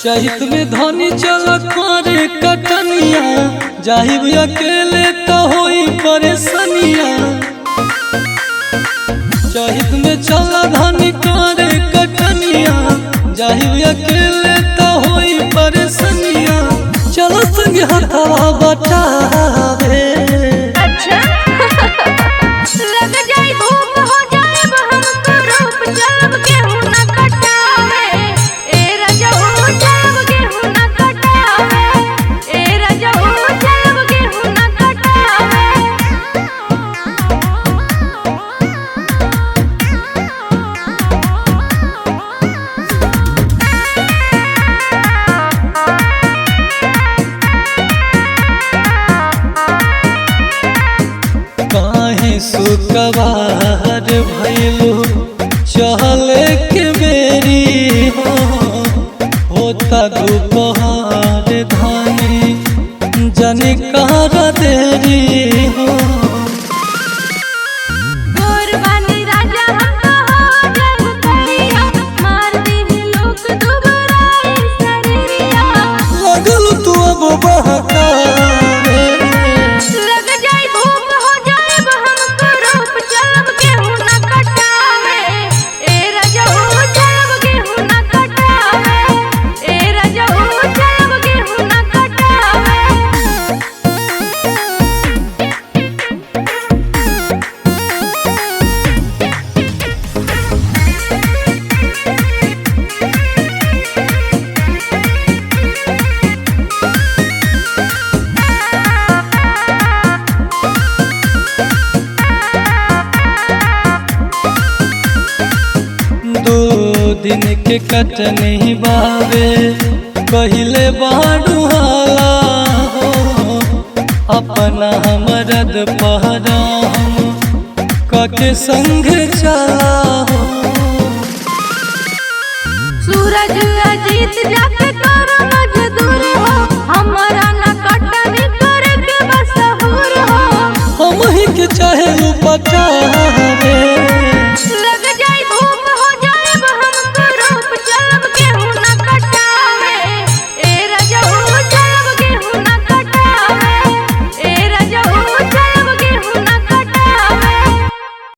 चहित में धनी चल करे कटनिया, जाहिब अकेले तो होई परेशानिया। चहित में चल धनी करे कटनिया, जाहिब अकेले तो होई परेशानिया। चलो संग हथवा बटावे। अच्छा लग जाए धूप हो जाए हमको रूप, जब गेहूं न कटावे ए रजऊ, जब गेहूं न कटावे ए रजऊ, जब गेहूं न कटावे। काहे सुकवार भइलू चहले के बेरी हो, होता दोपहर धानी जनी कर देरी हो। गोरबानी राजा हमको हो जब कलिया, मार दी लोग दुबराई शरीरिया। लगल तू अब बहकावे। लग जाए धूप हो जाए हमको रूप, जब गेहूं न कटावे ए रजऊ, जब गेहूं न कटावे ए रजऊ, जब गेहूं न कटावे। दो दिन के कटनी बावे पहले बाड़ू हाला हो, अपना हमरद पहरा हम कके संग चला हो। सूरज अजीत जाके करो मजदूर हो, हमारा न कटनी करे के बसहूर हो। हम ही के चाहे पटा